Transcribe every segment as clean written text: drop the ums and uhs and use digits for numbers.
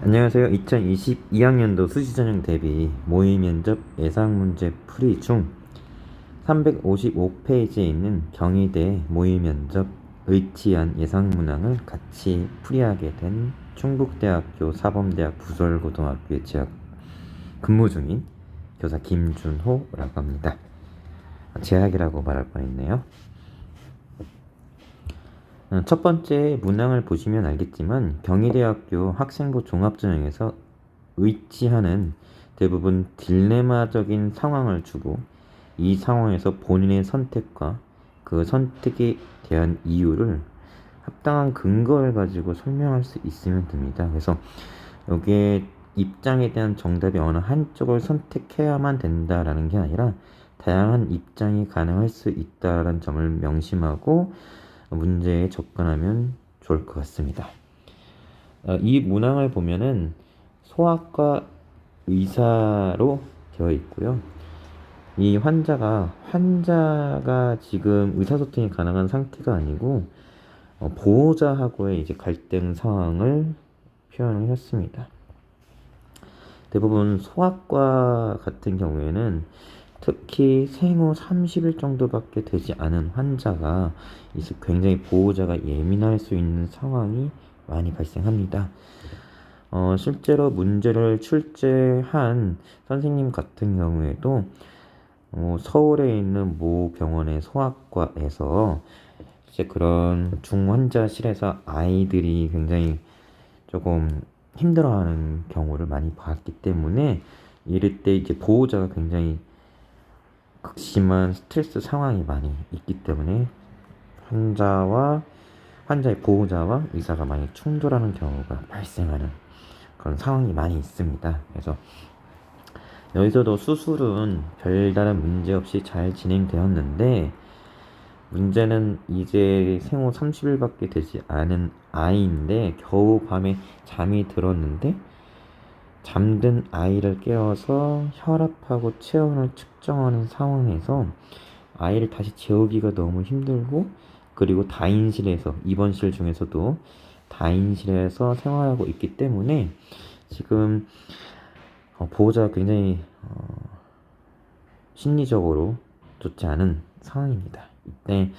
안녕하세요. 2022학년도 수시전형 대비 모의면접 예상문제 풀이 중 355페이지에 있는 경희대 모의면접 의치한 예상문항을 같이 풀이하게 된 충북대학교 사범대학 부설고등학교에 재학 근무 중인 교사 김준호라고 합니다. 재학이라고 말할 뻔했네요. 첫 번째 문항을 보시면 알겠지만 경희대학교 학생부 종합전형에서 의치하는 대부분 딜레마적인 상황을 주고 이 상황에서 본인의 선택과 그 선택에 대한 이유를 합당한 근거를 가지고 설명할 수 있으면 됩니다. 그래서 여기에 입장에 대한 정답이 어느 한쪽을 선택해야만 된다라는 게 아니라 다양한 입장이 가능할 수 있다라는 점을 명심하고 문제에 접근하면 좋을 것 같습니다. 이 문항을 보면은 소아과 의사로 되어 있고요. 이 환자가 지금 의사소통이 가능한 상태가 아니고 보호자하고의 이제 갈등 상황을 표현을 했습니다. 대부분 소아과 같은 경우에는 특히 생후 30일 정도밖에 되지 않은 환자가 굉장히 보호자가 예민할 수 있는 상황이 많이 발생합니다. 실제로 문제를 출제한 선생님 같은 경우에도 서울에 있는 모 병원의 소아과에서 이제 그런 중환자실에서 아이들이 굉장히 조금 힘들어하는 경우를 많이 봤기 때문에 이럴 때 이제 보호자가 굉장히 극심한 스트레스 상황이 많이 있기 때문에 환자의 보호자와 의사가 많이 충돌하는 경우가 발생하는 그런 상황이 많이 있습니다. 그래서 여기서도 수술은 별다른 문제 없이 잘 진행되었는데 문제는 이제 생후 30일밖에 되지 않은 아이인데 겨우 밤에 잠이 들었는데 잠든 아이를 깨워서 혈압하고 체온을 측정하는 상황에서 아이를 다시 재우기가 너무 힘들고, 그리고 다인실에서, 입원실 중에서도 다인실에서 생활하고 있기 때문에 지금 보호자가 굉장히 심리적으로 좋지 않은 상황입니다. 이때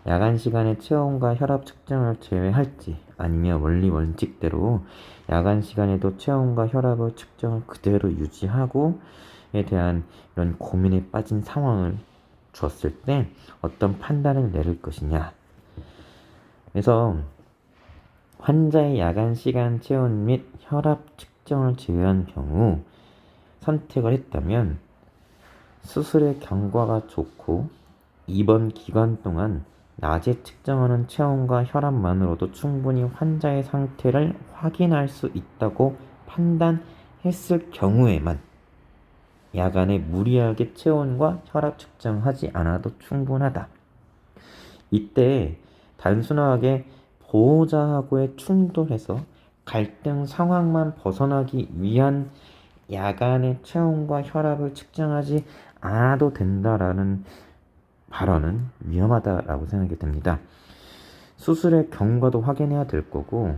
야간 시간에 체온과 혈압 측정을 제외할지, 아니면 원리 원칙대로 야간 시간에도 체온과 혈압을 측정을 그대로 유지하고에 대한 이런 고민에 빠진 상황을 줬을 때 어떤 판단을 내릴 것이냐. 그래서 환자의 야간 시간 체온 및 혈압 측정을 제외한 경우 선택을 했다면 수술의 경과가 좋고 입원 기간 동안 낮에 측정하는 체온과 혈압만으로도 충분히 환자의 상태를 확인할 수 있다고 판단했을 경우에만 야간에 무리하게 체온과 혈압 측정하지 않아도 충분하다. 이때 단순하게 보호자하고의 충돌에서 갈등 상황만 벗어나기 위한 야간의 체온과 혈압을 측정하지 않아도 된다라는 발언은 위험하다라고 생각이 듭니다. 수술의 경과도 확인해야 될 거고,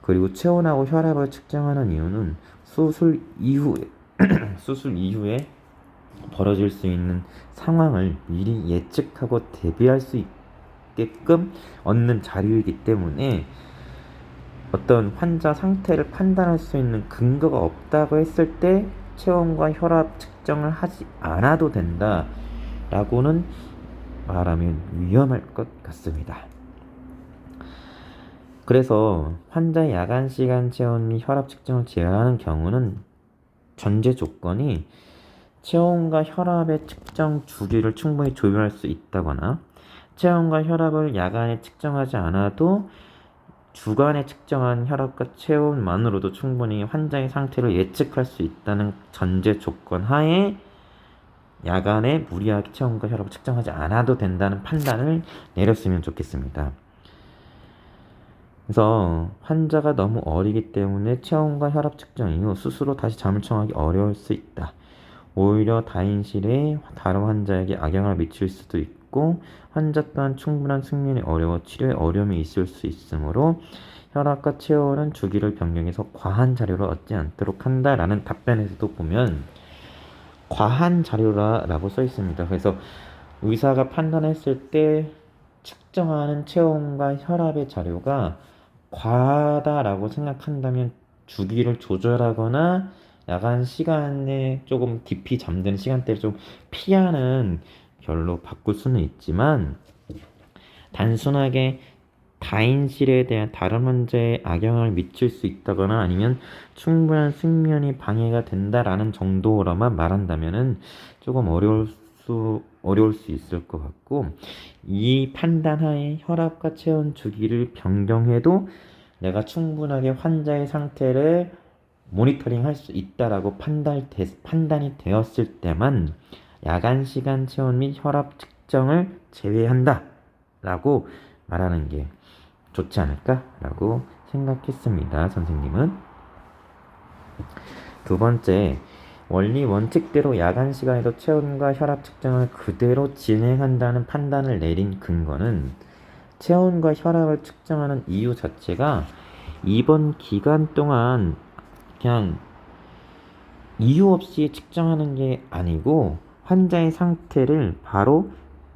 그리고 체온하고 혈압을 측정하는 이유는 수술 이후에 벌어질 수 있는 상황을 미리 예측하고 대비할 수 있게끔 얻는 자료이기 때문에 어떤 환자 상태를 판단할 수 있는 근거가 없다고 했을 때 체온과 혈압 측정을 하지 않아도 된다라고는 말하면 위험할 것 같습니다. 그래서 환자의 야간 시간 체온 및 혈압 측정을 제외하는 경우는 전제 조건이 체온과 혈압의 측정 주기를 충분히 조율할 수 있다거나, 체온과 혈압을 야간에 측정하지 않아도 주간에 측정한 혈압과 체온만으로도 충분히 환자의 상태를 예측할 수 있다는 전제 조건 하에 야간에 무리하게 체온과 혈압을 측정하지 않아도 된다는 판단을 내렸으면 좋겠습니다. 그래서 환자가 너무 어리기 때문에 체온과 혈압 측정 이후 스스로 다시 잠을 청하기 어려울 수 있다. 오히려 다인실에 다른 환자에게 악영향을 미칠 수도 있고 환자 또한 충분한 숙면이 어려워 치료에 어려움이 있을 수 있으므로 혈압과 체온은 주기를 변경해서 과한 자료를 얻지 않도록 한다라는 답변에서도 보면 과한 자료라고 써 있습니다. 그래서 의사가 판단했을 때 측정하는 체온과 혈압의 자료가 과하다라고 생각한다면 주기를 조절하거나 야간 시간에 조금 깊이 잠드는 시간대를 좀 피하는 결로 바꿀 수는 있지만 단순하게 다인실에 대한 다른 문제에 악영향을 미칠 수 있다거나 아니면 충분한 숙면이 방해가 된다라는 정도로만 말한다면은 조금 어려울 수 있을 것 같고 이 판단하에 혈압과 체온 주기를 변경해도 내가 충분하게 환자의 상태를 모니터링 할 수 있다라고 판단이 되었을 때만 야간 시간 체온 및 혈압 측정을 제외한다 라고 말하는 게 좋지 않을까라고 생각했습니다. 선생님은. 두 번째, 원리 원칙대로 야간 시간에도 체온과 혈압 측정을 그대로 진행한다는 판단을 내린 근거는 체온과 혈압을 측정하는 이유 자체가 이번 기간 동안 그냥 이유 없이 측정하는 게 아니고 환자의 상태를 바로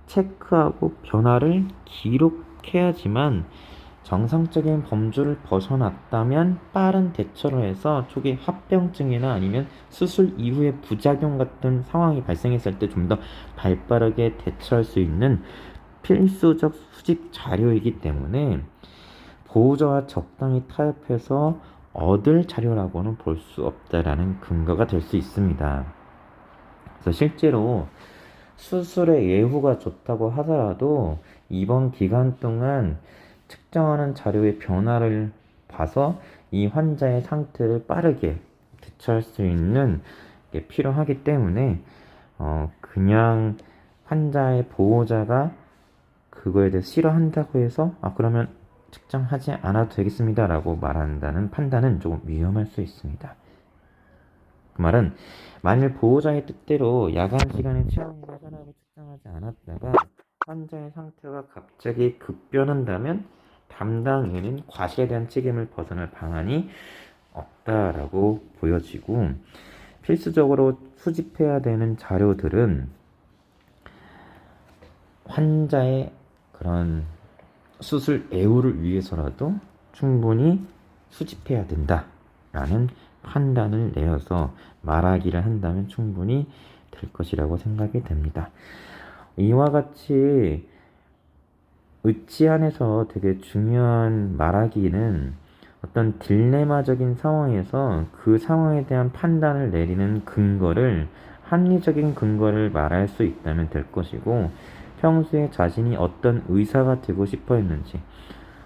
체크하고 변화를 기록해야지만 정상적인 범주를 벗어났다면 빠른 대처를 해서 초기 합병증이나 아니면 수술 이후의 부작용 같은 상황이 발생했을 때 좀 더 발빠르게 대처할 수 있는 필수적 수집 자료이기 때문에 보호자와 적당히 타협해서 얻을 자료라고는 볼 수 없다라는 근거가 될 수 있습니다. 그래서 실제로 수술의 예후가 좋다고 하더라도 이번 기간 동안 측정하는 자료의 변화를 봐서 이 환자의 상태를 빠르게 대처할 수 있는 게 필요하기 때문에 그냥 환자의 보호자가 그거에 대해 싫어한다고 해서 그러면 측정하지 않아도 되겠습니다 라고 말한다는 판단은 조금 위험할 수 있습니다. 그 말은 만일 보호자의 뜻대로 야간 시간에 체온과 혈압을 측정하지 않았다가 환자의 상태가 갑자기 급변한다면 담당인은 과실에 대한 책임을 벗어날 방안이 없다라고 보여지고 필수적으로 수집해야 되는 자료들은 환자의 그런 수술 애우를 위해서라도 충분히 수집해야 된다라는 판단을 내어서 말하기를 한다면 충분히 될 것이라고 생각이 됩니다. 이와 같이 의치 안에서 되게 중요한 말하기는 어떤 딜레마적인 상황에서 그 상황에 대한 판단을 내리는 근거를 합리적인 근거를 말할 수 있다면 될 것이고 평소에 자신이 어떤 의사가 되고 싶어 했는지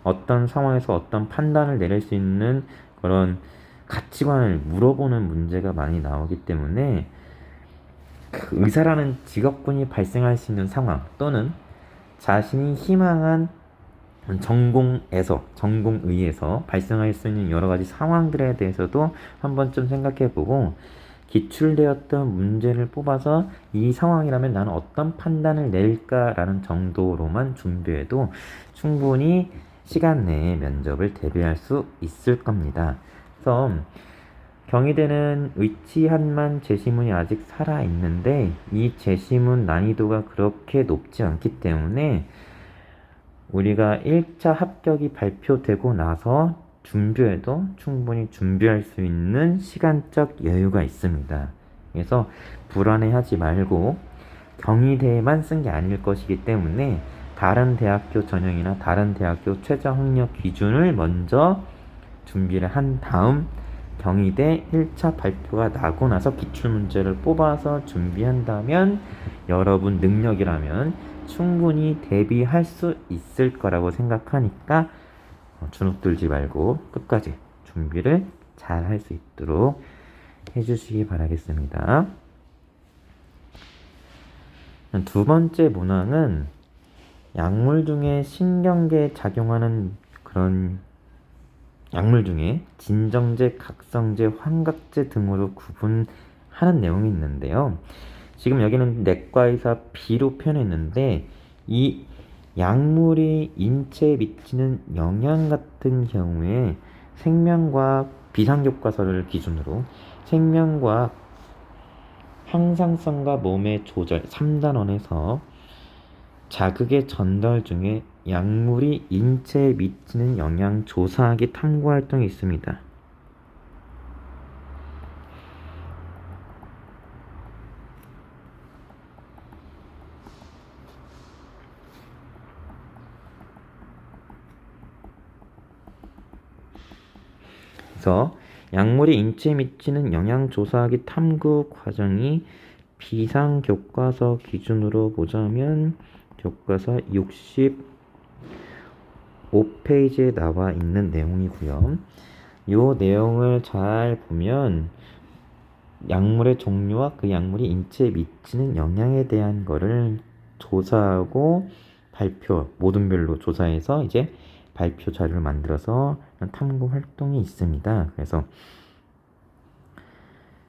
어떤 상황에서 어떤 판단을 내릴 수 있는 그런 가치관을 물어보는 문제가 많이 나오기 때문에 그 의사라는 직업군이 발생할 수 있는 상황 또는 자신이 희망한 전공의에서 발생할 수 있는 여러 가지 상황들에 대해서도 한 번쯤 생각해보고 기출되었던 문제를 뽑아서 이 상황이라면 나는 어떤 판단을 낼까라는 정도로만 준비해도 충분히 시간 내에 면접을 대비할 수 있을 겁니다. 그래서 경희대는 의치한만 제시문이 아직 살아있는데 이 제시문 난이도가 그렇게 높지 않기 때문에 우리가 1차 합격이 발표되고 나서 준비해도 충분히 준비할 수 있는 시간적 여유가 있습니다. 그래서 불안해하지 말고 경희대에만 쓴 게 아닐 것이기 때문에 다른 대학교 전형이나 다른 대학교 최저 학력 기준을 먼저 준비를 한 다음 경희대 1차 발표가 나고 나서 기출문제를 뽑아서 준비한다면 여러분 능력이라면 충분히 대비할 수 있을 거라고 생각하니까 주눅 들지 말고 끝까지 준비를 잘 할 수 있도록 해주시기 바라겠습니다. 두 번째 문항은 약물 중에 신경계에 작용하는 그런 약물 중에 진정제, 각성제, 환각제 등으로 구분하는 내용이 있는데요. 지금 여기는 내과의사 B로 표현했는데 이 약물이 인체에 미치는 영향 같은 경우에 생명과학 비상교과서를 기준으로 생명과학 항상성과 몸의 조절 3단원에서 자극의 전달 중에 약물이 인체에 미치는 영향 조사하기 탐구 활동이 있습니다. 그래서 약물이 인체에 미치는 영향 조사하기 탐구 과정이 비상교과서 기준으로 보자면 교과서 65페이지에 나와 있는 내용이고요. 이 내용을 잘 보면 약물의 종류와 그 약물이 인체에 미치는 영향에 대한 거를 조사하고 발표, 모든별로 조사해서 이제 발표 자료를 만들어서 탐구 활동이 있습니다. 그래서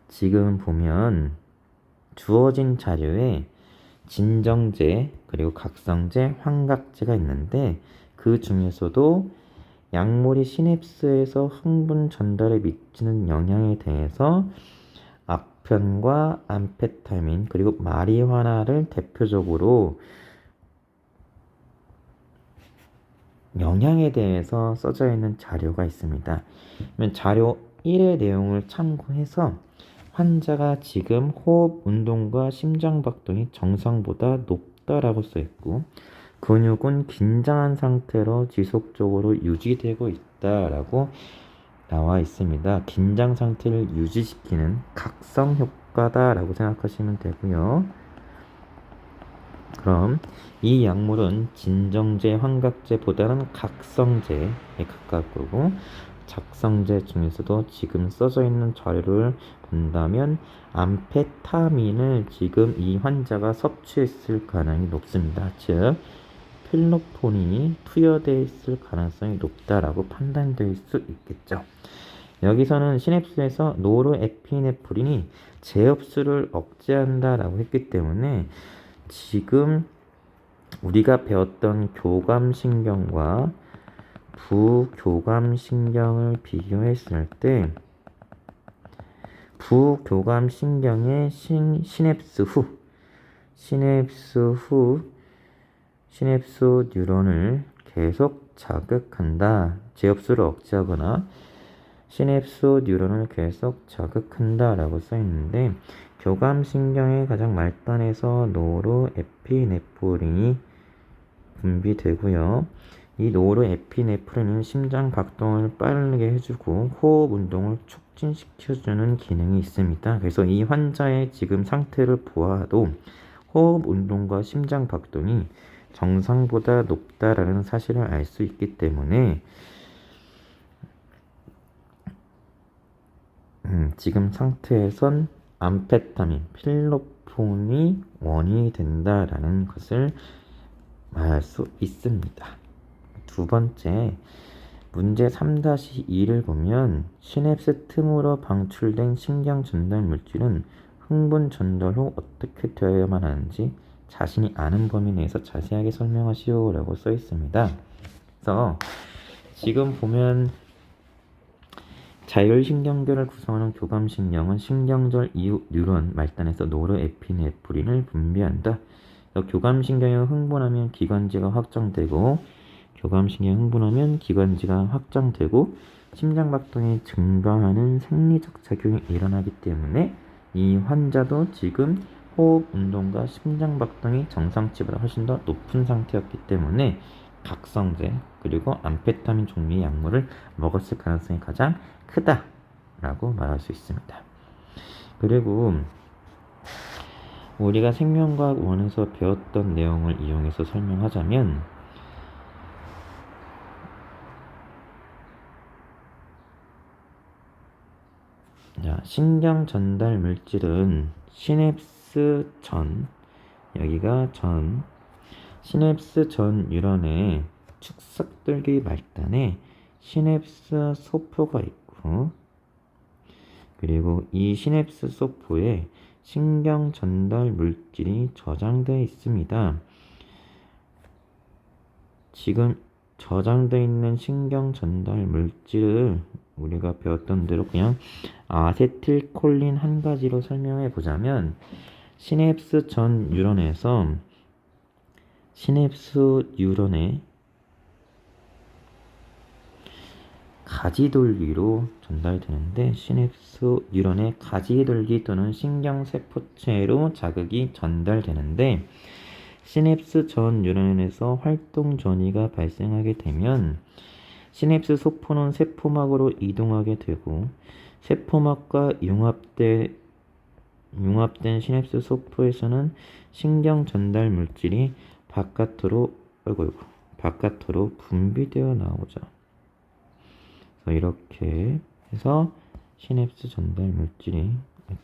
지금 보면 주어진 자료에 진정제, 그리고 각성제, 환각제가 있는데 그 중에서도 약물이 시냅스에서 흥분 전달에 미치는 영향에 대해서 악편과 암페타민 그리고 마리화나를 대표적으로 영향에 대해서 써져 있는 자료가 있습니다. 그러면 자료 1의 내용을 참고해서 환자가 지금 호흡, 운동과 심장박동이 정상보다 높다라고 써 있고 근육은 긴장한 상태로 지속적으로 유지되고 있다라고 나와 있습니다. 긴장 상태를 유지시키는 각성 효과다라고 생각하시면 되고요. 그럼 이 약물은 진정제, 환각제보다는 각성제에 가깝고 작성제 중에서도 지금 써져 있는 자료를 본다면 암페타민을 지금 이 환자가 섭취했을 가능성이 높습니다. 즉 필로폰이 투여되어 있을 가능성이 높다라고 판단될 수 있겠죠. 여기서는 시냅스에서 노르에피네프린이 재흡수를 억제한다라고 했기 때문에 지금 우리가 배웠던 교감신경과 부교감신경을 비교했을 때 부교감신경의 시냅스 뉴런을 계속 자극한다. 재흡수를 억제하거나 시냅스 뉴런을 계속 자극한다 라고 써있는데 교감신경의 가장 말단에서 노르에피네프린이 분비되고요. 이 노르에피네프린은 심장 박동을 빠르게 해주고 호흡 운동을 촉진시켜주는 기능이 있습니다. 그래서 이 환자의 지금 상태를 보아도 호흡 운동과 심장 박동이 정상보다 높다라는 사실을 알 수 있기 때문에 지금 상태에선 암페타민, 필로폰이 원인이 된다라는 것을 말할 수 있습니다. 두 번째, 문제 3-2를 보면 시냅스 틈으로 방출된 신경 전달 물질은 흥분 전달 후 어떻게 되어야만 하는지 자신이 아는 범위 내에서 자세하게 설명하시오 라고 써 있습니다. 그래서 지금 보면 자율신경계를 구성하는 교감신경은 신경절 이후 뉴런 말단에서 노르에피네프린을 분비한다. 교감신경이 흥분하면 기관지가 확장되고 교감신경이 흥분하면 기관지가 확장되고 심장박동이 증가하는 생리적 작용이 일어나기 때문에 이 환자도 지금 호흡 운동과 심장박동이 정상치보다 훨씬 더 높은 상태였기 때문에 각성제 그리고 암페타민 종류의 약물을 먹었을 가능성이 가장 크다라고 말할 수 있습니다. 그리고 우리가 생명과학 1에서 배웠던 내용을 이용해서 설명하자면 신경 전달 물질은 시냅스 전, 여기가 전, 시냅스 전 뉴런의 축삭들기 말단에 시냅스 소포가 있고 그리고 이 시냅스 소포에 신경 전달 물질이 저장되어 있습니다. 지금 저장되어 있는 신경 전달 물질을 우리가 배웠던 대로 그냥 아세틸콜린 한 가지로 설명해 보자면, 시냅스 전 뉴런에서 시냅스 뉴런의 가지돌기로 전달되는데, 시냅스 뉴런의 가지돌기 또는 신경세포체로 자극이 전달되는데, 시냅스 전 뉴런에서 활동 전이가 발생하게 되면 시냅스 소포는 세포막으로 이동하게 되고, 세포막과 융합된 시냅스 소포에서는 신경 전달 물질이 바깥으로 분비되어 나오죠. 그래서 이렇게 해서 시냅스 전달 물질이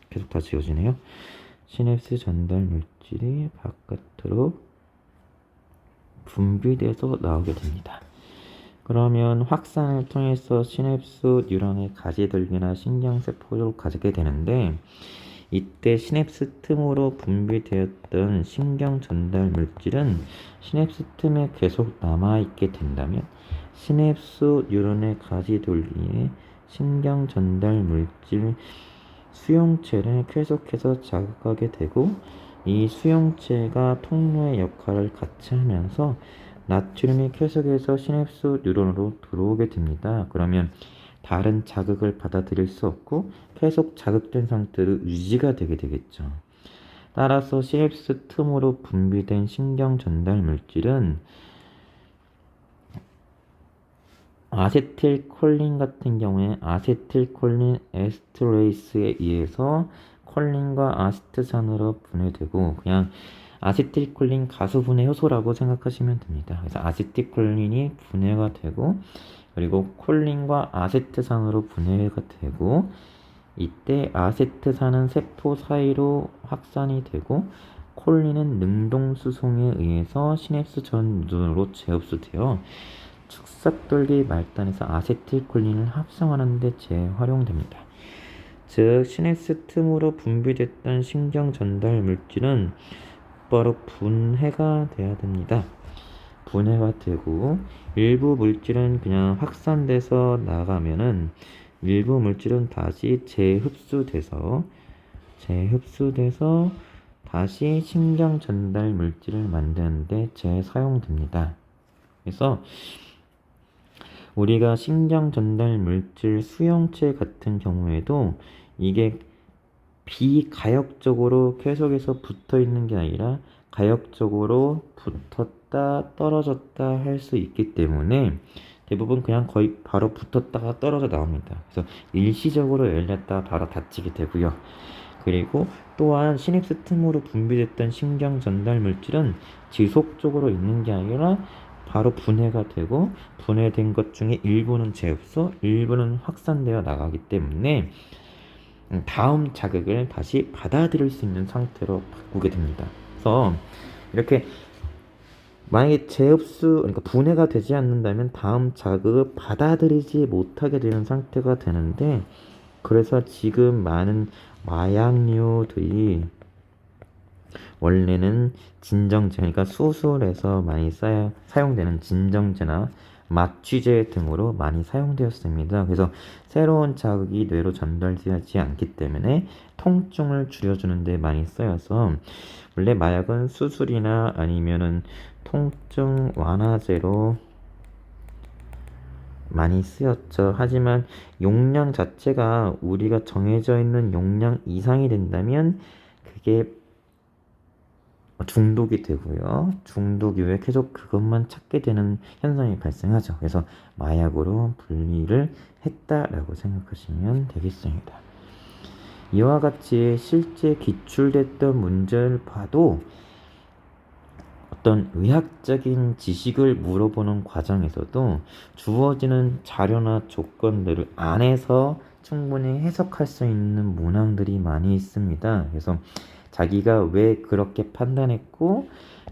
계속 다 지워지네요. 시냅스 전달 물질이 바깥으로 분비돼서 나오게 됩니다. 그러면 확산을 통해서 시냅스 뉴런의 가지돌기나 신경세포를 가지게 되는데, 이때 시냅스 틈으로 분비되었던 신경 전달 물질은 시냅스 틈에 계속 남아있게 된다면, 시냅스 뉴런의 가지돌기에 신경 전달 물질 수용체를 계속해서 자극하게 되고, 이 수용체가 통로의 역할을 같이 하면서 나트륨이 계속해서 시냅스 뉴런으로 들어오게 됩니다. 그러면 다른 자극을 받아들일 수 없고 계속 자극된 상태로 유지가 되게 되겠죠. 따라서 시냅스 틈으로 분비된 신경 전달 물질은 아세틸콜린 같은 경우에 아세틸콜린 에스트레이스에 의해서 콜린과 아시트산으로 분해되고, 그냥 아세틸콜린 가수분해 효소라고 생각하시면 됩니다. 그래서 아세틸콜린이 분해가 되고, 그리고 콜린과 아세트산으로 분해가 되고, 이때 아세트산은 세포 사이로 확산이 되고, 콜린은 능동수송에 의해서 시냅스 전 뉴런으로 재흡수되어 축삭돌기 말단에서 아세틸콜린을 합성하는 데 재활용됩니다. 즉 시냅스 틈으로 분비됐던 신경 전달 물질은 바로 분해가 돼야 됩니다. 분해가 되고, 일부 물질은 그냥 확산돼서 나가면은 일부 물질은 다시 재흡수돼서 다시 신경 전달 물질을 만드는데 재사용됩니다. 그래서 우리가 신경 전달 물질 수용체 같은 경우에도 이게 비가역적으로 계속해서 붙어 있는 게 아니라 가역적으로 붙었다 떨어졌다 할 수 있기 때문에 대부분 그냥 거의 바로 붙었다가 떨어져 나옵니다. 그래서 일시적으로 열렸다 바로 닫히게 되고요. 그리고 또한 시냅스 틈으로 분비됐던 신경 전달 물질은 지속적으로 있는 게 아니라 바로 분해가 되고, 분해된 것 중에 일부는 재흡수, 일부는 확산되어 나가기 때문에 다음 자극을 다시 받아들일 수 있는 상태로 바꾸게 됩니다. 그래서 이렇게 만약에 그러니까 분해가 되지 않는다면 다음 자극을 받아들이지 못하게 되는 상태가 되는데, 그래서 지금 많은 마약류들이 원래는 진정제, 그러니까 수술에서 많이 사용되는 진정제나 마취제 등으로 많이 사용되었습니다. 그래서 새로운 자극이 뇌로 전달되지 않기 때문에 통증을 줄여주는 데 많이 쓰여서, 원래 마약은 수술이나 아니면은 통증 완화제로 많이 쓰였죠. 하지만 용량 자체가 우리가 정해져 있는 용량 이상이 된다면 그게 중독이 되고요. 중독 이후에 계속 그것만 찾게 되는 현상이 발생하죠. 그래서 마약으로 분리를 했다라고 생각하시면 되겠습니다. 이와 같이 실제 기출됐던 문제를 봐도 어떤 의학적인 지식을 물어보는 과정에서도 주어지는 자료나 조건들을 안에서 충분히 해석할 수 있는 문항들이 많이 있습니다. 그래서 자기가 왜 그렇게 판단했고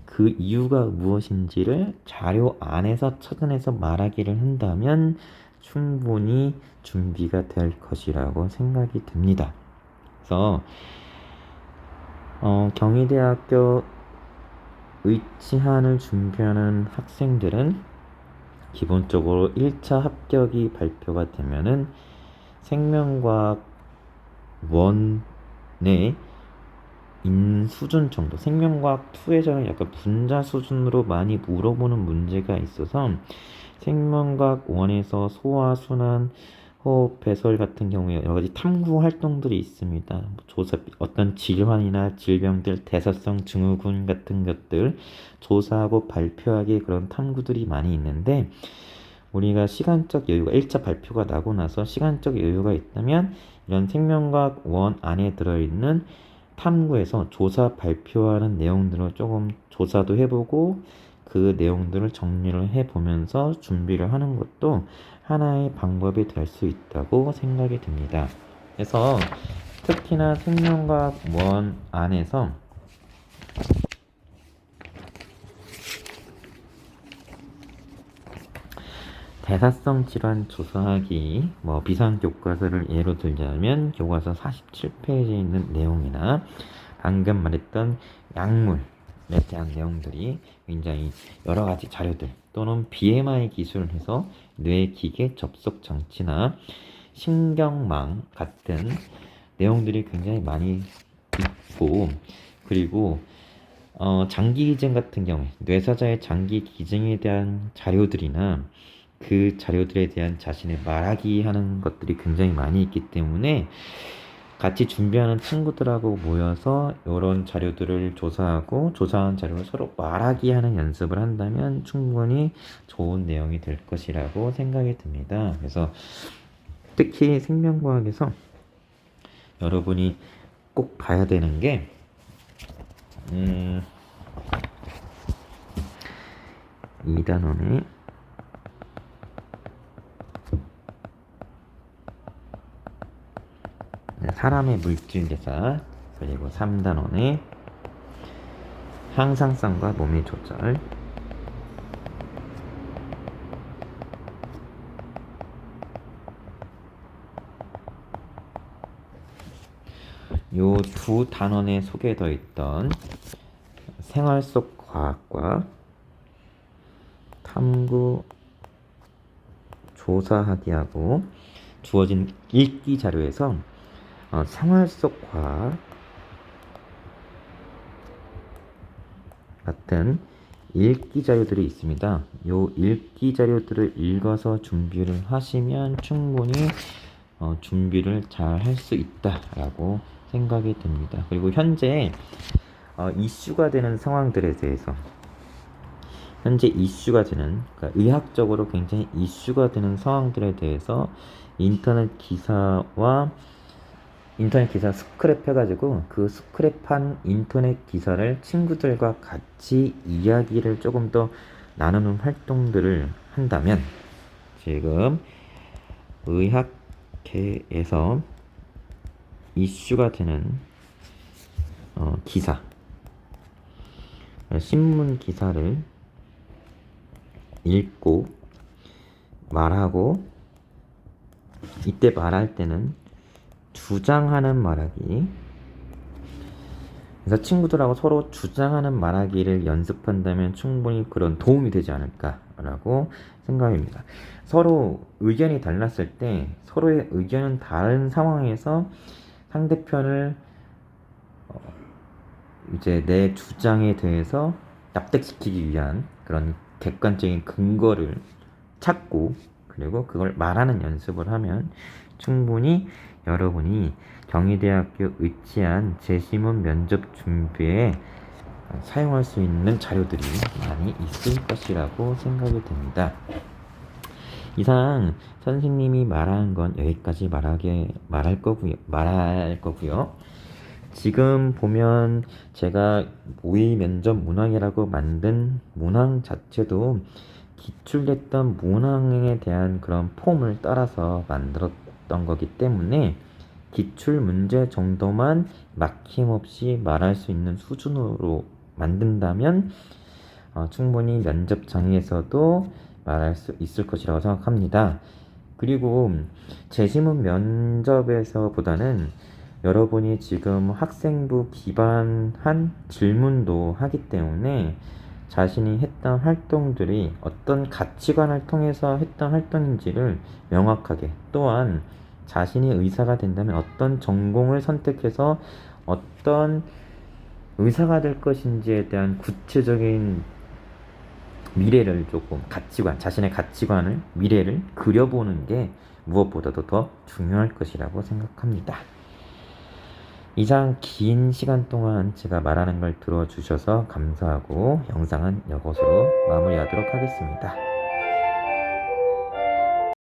그 이유가 무엇인지를 자료 안에서 찾아내서 말하기를 한다면 충분히 준비가 될 것이라고 생각이 듭니다. 그래서 경희대학교 의치한을 준비하는 학생들은 기본적으로 1차 합격이 발표가 되면은 생명과학 원의 수준 정도, 생명과학 2에서는 약간 분자 수준으로 많이 물어보는 문제가 있어서 생명과학 1에서 소화, 순환, 호흡, 배설 같은 경우에 여러 가지 탐구 활동들이 있습니다. 조사, 어떤 질환이나 질병들, 대사성 증후군 같은 것들 조사하고 발표하기 그런 탐구들이 많이 있는데 우리가 시간적 여유가 1차 발표가 나고 나서 시간적 여유가 있다면 이런 생명과학 1 안에 들어있는 탐구에서 조사 발표하는 내용들을 조금 조사도 해보고 그 내용들을 정리를 해보면서 준비를 하는 것도 하나의 방법이 될 수 있다고 생각이 듭니다. 그래서 특히나 생명과학 1 안에서 대사성 질환 조사하기, 비상 교과서를 예로 들자면 교과서 47페이지에 있는 내용이나 방금 말했던 약물에 대한 내용들이 굉장히 여러 가지 자료들 또는 BMI 기술을 해서 뇌기계 접속 장치나 신경망 같은 내용들이 굉장히 많이 있고 그리고 장기 기증 같은 경우에 뇌사자의 장기 기증에 대한 자료들이나 그 자료들에 대한 자신의 말하기 하는 것들이 굉장히 많이 있기 때문에 같이 준비하는 친구들하고 모여서 이런 자료들을 조사하고 조사한 자료를 서로 말하기 하는 연습을 한다면 충분히 좋은 내용이 될 것이라고 생각이 듭니다. 그래서 특히 생명과학에서 여러분이 꼭 봐야 되는 게 2단원에 사람의 물질 대사, 그리고 3단원의 항상성과 몸의 조절, 요 두 단원에 소개되어 있던 생활 속 과학과 탐구 조사하기하고 주어진 읽기 자료에서 생활 속 과학 같은 읽기 자료들이 있습니다. 요 읽기 자료들을 읽어서 준비를 하시면 충분히 준비를 잘 할 수 있다라고 생각이 듭니다. 그리고 현재 이슈가 되는 상황들에 대해서 현재 이슈가 되는 그러니까 의학적으로 굉장히 이슈가 되는 상황들에 대해서 인터넷 기사 스크랩 해가지고 그 스크랩한 인터넷 기사를 친구들과 같이 이야기를 조금 더 나누는 활동들을 한다면 지금 의학계에서 이슈가 되는 기사, 신문 기사를 읽고 말하고 이때 말할 때는 주장하는 말하기, 그래서 친구들하고 서로 주장하는 말하기를 연습한다면 충분히 그런 도움이 되지 않을까라고 생각합니다. 서로 의견이 달랐을 때 서로의 의견은 다른 상황에서 상대편을 이제 내 주장에 대해서 납득시키기 위한 그런 객관적인 근거를 찾고 그리고 그걸 말하는 연습을 하면 충분히 여러분이 경희대학교 의치한 재심원 면접 준비에 사용할 수 있는 자료들이 많이 있을 것이라고 생각이 됩니다. 이상 선생님이 말하는 건 여기까지 말할 거고요. 지금 보면 제가 모의 면접 문항이라고 만든 문항 자체도 기출됐던 문항에 대한 그런 폼을 따라서 만들었던 거기 때문에 기출 문제 정도만 막힘없이 말할 수 있는 수준으로 만든다면 충분히 면접장에서도 말할 수 있을 것이라고 생각합니다. 그리고 재심은 면접에서보다는 여러분이 지금 학생부 기반한 질문도 하기 때문에 자신이 했던 활동들이 어떤 가치관을 통해서 했던 활동인지를 명확하게, 또한 자신이 의사가 된다면 어떤 전공을 선택해서 어떤 의사가 될 것인지에 대한 구체적인 미래를 조금 가치관, 자신의 가치관을, 미래를 그려보는 게 무엇보다도 더 중요할 것이라고 생각합니다. 이상 긴 시간 동안 제가 말하는 걸 들어주셔서 감사하고 영상은 이것으로 마무리하도록 하겠습니다.